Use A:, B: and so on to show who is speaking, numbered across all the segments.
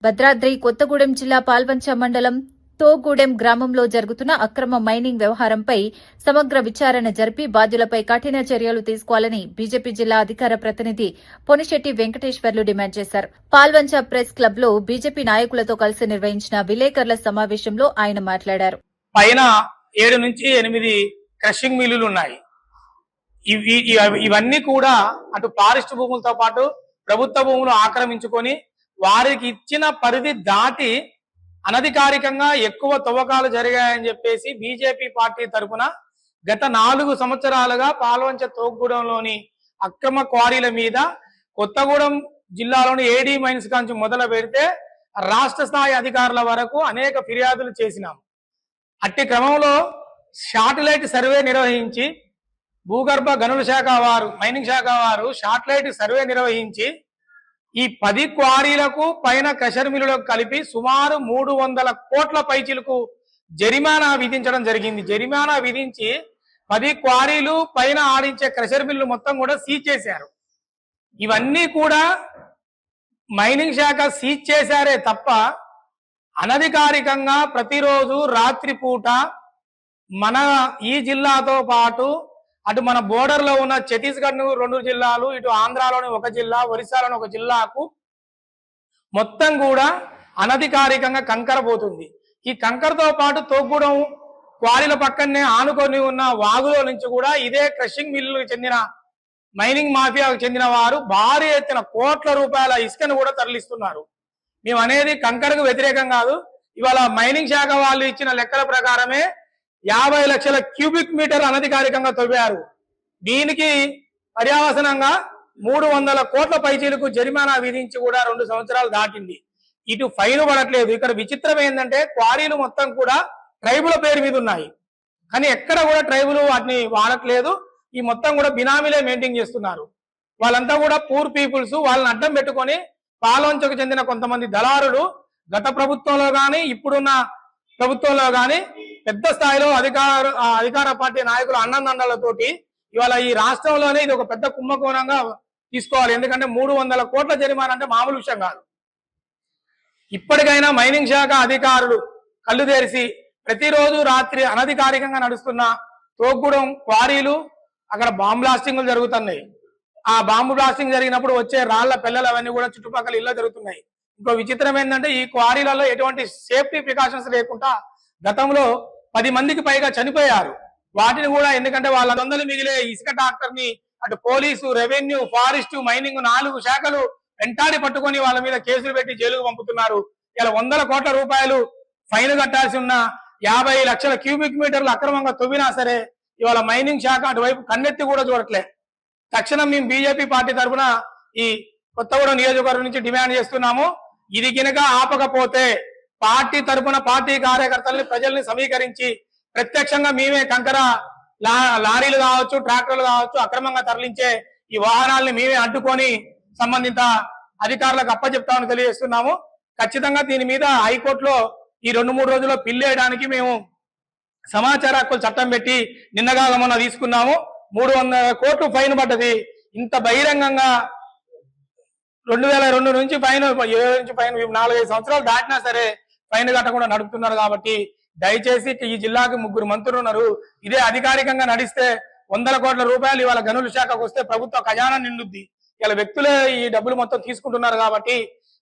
A: భద్రాద్రి కొత్తగూడెం జిల్లా పాల్వంచ మండలం తోగూడెం గ్రామంలో జరుగుతున్న అక్రమ మైనింగ్ వ్యవహారంపై సమగ్ర విచారణ జరిపి బాధ్యులపై కఠిన చర్యలు తీసుకోవాలని బీజేపీ జిల్లా అధికార ప్రతినిధి పొనిశెట్టి వెంకటేశ్వర్లు డిమాండ్ చేశారు. పాల్వంచ ప్రెస్ క్లబ్ లో బీజేపీ నాయకులతో కలిసి నిర్వహించిన విలేకరుల సమావేశంలో ఆయన మాట్లాడారు.
B: పైన 7 నుంచి 8 క్రషింగ్ మిల్లులు ఉన్నాయి. ఇవన్నీ కూడా అటు ఫారెస్ట్ భూములతో పాటు ప్రభుత్వ భూములు ఆక్రమించుకొని వారికి ఇచ్చిన పరిధి దాటి అనధికారికంగా ఎక్కువ తవ్వకాలు జరిగాయని చెప్పేసి బీజేపీ పార్టీ తరఫున గత 4 సంవత్సరాలుగా పాల్వంచ తోగూడెంలోని అక్రమ క్వారీల మీద కొత్తగూడెం జిల్లాలోని ఏడీ మైన్స్ కాంచి మొదలు పెడితే రాష్ట్ర స్థాయి అధికారుల వరకు అనేక ఫిర్యాదులు చేసినాం. అట్టి క్రమంలో శాటిలైట్ సర్వే నిర్వహించి భూగర్భ గనుల శాఖ వారు మైనింగ్ శాఖ వారు శాటిలైట్ సర్వే నిర్వహించి ఈ 10 క్వారీలకు పైన క్రషర్ మిల్లులకు కలిపి సుమారు 300 కోట్ల పైచిలకు జరిమానా విధించడం జరిగింది. జరిమానా విధించి 10 క్వారీలు పైన ఆడించే క్రషర్ మిల్లు మొత్తం కూడా సీజ్ చేశారు. ఇవన్నీ కూడా మైనింగ్ శాఖ సీజ్ చేశారే తప్ప అనధికారికంగా ప్రతిరోజు రాత్రిపూట మన ఈ జిల్లాతో పాటు అటు మన బోర్డర్ లో ఉన్న ఛత్తీస్గఢ్ 2 జిల్లాలు, ఇటు ఆంధ్రాలోని 1 జిల్లా, ఒరిస్సాలోని 1 జిల్లాకు మొత్తం కూడా అనధికారికంగా కంకర పోతుంది. ఈ కంకరతో పాటు తోగూడెం క్వారీల పక్కనే ఆనుకొని ఉన్న వాగులో నుంచి కూడా ఇదే క్రషింగ్ మిల్లులకు చెందిన మైనింగ్ మాఫియాకు చెందిన వారు భారీ ఎత్తున కోట్ల రూపాయల ఇసుకను కూడా తరలిస్తున్నారు. మేము అనేది కంకరకు వ్యతిరేకం కాదు. ఇవాళ మైనింగ్ శాఖ వాళ్ళు ఇచ్చిన లెక్కల ప్రకారమే 50 లక్షల క్యూబిక్ మీటర్ అనధికారికంగా తవ్వారు. దీనికి పర్యావసనంగా 300 కోట్ల పైచీలకు జరిమానా విధించి కూడా 2 సంవత్సరాలు దాటింది. ఇటు ఫైన్ పడట్లేదు. ఇక్కడ విచిత్రం ఏంటంటే క్వారీలు మొత్తం కూడా ట్రైబుల పేరు మీద ఉన్నాయి, కానీ ఎక్కడ కూడా ట్రైబులు వాటిని వాడట్లేదు. ఈ మొత్తం కూడా బినామీలే మెయింటైన్ చేస్తున్నారు. వాళ్ళంతా కూడా పూర్ పీపుల్స్. వాళ్ళని అడ్డం పెట్టుకొని పాల్వంచకు చెందిన కొంతమంది దళారులు గత ప్రభుత్వంలో కానీ ఇప్పుడున్న ప్రభుత్వంలో కానీ పెద్ద స్థాయిలో అధికార పార్టీ నాయకులు అన్నదండలతోటి ఇవాళ ఈ రాష్ట్రంలోనే ఇది ఒక పెద్ద కుంభకోణంగా తీసుకోవాలి. ఎందుకంటే 300 కోట్ల జరిమానా అంటే మామూలు విషయం కాదు. ఇప్పటికైనా మైనింగ్ శాఖ అధికారులు కళ్ళు తెరిచి ప్రతిరోజు రాత్రి అనధికారికంగా నడుస్తున్న తోగూడెం క్వారీలు అక్కడ బాంబు బ్లాస్టింగ్లు జరుగుతున్నాయి. ఆ బాంబు బ్లాస్టింగ్ జరిగినప్పుడు వచ్చే రాళ్ల పిల్లలు అవన్నీ కూడా చుట్టుపక్కల ఇళ్ళ జరుగుతున్నాయి. ఇంకో విచిత్రం ఏంటంటే ఈ క్వారీలలో ఎటువంటి సేఫ్టీ ప్రికాషన్స్ లేకుండా గతంలో 10 మందికి పైగా చనిపోయారు. వాటిని కూడా ఎందుకంటే వాళ్ళ 100 మిగిలే ఇసుక డాక్టర్ ని అటు పోలీసు, రెవెన్యూ, ఫారెస్ట్, మైనింగ్ 4 శాఖలు వెంటాడి పట్టుకొని వాళ్ళ మీద కేసులు పెట్టి జైలుకు పంపుతున్నారు. ఇలా 100 కోట్ల రూపాయలు ఫైన్ కట్టాల్సి ఉన్న 50 లక్షల క్యూబిక్ మీటర్లు అక్రమంగా తవ్వినా సరే ఇవాళ మైనింగ్ శాఖ అటువైపు కన్నెత్తి కూడా చూడట్లే. తక్షణం మేము బీజేపీ పార్టీ తరఫున ఈ కొత్తగూడెం నియోజకవర్గం నుంచి డిమాండ్ చేస్తున్నాము. ఇది కినక ఆపకపోతే పార్టీ తరఫున పార్టీ కార్యకర్తల్ని ప్రజల్ని సమీకరించి ప్రత్యక్షంగా మేమే కంకర లారీలు కావచ్చు, ట్రాక్టర్లు కావచ్చు అక్రమంగా తరలించే ఈ వాహనాలని మేమే అడ్డుకొని సంబంధిత అధికారులకు అప్పచెప్తామని తెలియజేస్తున్నాము. ఖచ్చితంగా దీని మీద హైకోర్టులో ఈ 2-3 రోజుల్లో పిల్లేయడానికి మేము సమాచార హక్కుల చట్టం పెట్టి నిన్నగా మొన్న తీసుకున్నాము. 300 కోట్లు ఫైన్ పడ్డది. ఇంత బహిరంగంగా 2002 నుంచి ఫైన్ 4-5 సంవత్సరాలు దాటినా సరే ఫైన్ కట్టకుండా నడుపుతున్నారు. కాబట్టి దయచేసి ఈ జిల్లాకు 3 మంత్రులు ఉన్నారు. ఇదే అధికారికంగా నడిస్తే 100 కోట్ల రూపాయలు ఇవాళ గనుల శాఖకు వస్తే ప్రభుత్వ ఖజానా నిండుద్ది. ఇలా వ్యక్తులే ఈ డబ్బులు మొత్తం తీసుకుంటున్నారు. కాబట్టి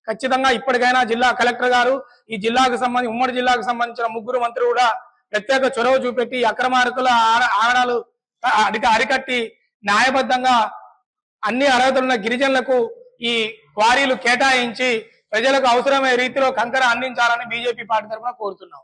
B: ఖచ్చితంగా ఇప్పటికైనా జిల్లా కలెక్టర్ గారు ఈ జిల్లాకు సంబంధించి ఉమ్మడి జిల్లాకు సంబంధించిన 3 మంత్రులు కూడా ప్రత్యేక చొరవ చూపెట్టి అక్రమార్కుల ఆగడాలు అరికట్టి న్యాయబద్ధంగా అన్ని అర్హతలున్న గిరిజనులకు ఈ క్వారీలు కేటాయించి ప్రజలకు అవసరమైన రీతిలో కంకర అందించాలని బీజేపీ పార్టీ తరఫున కోరుతున్నాం.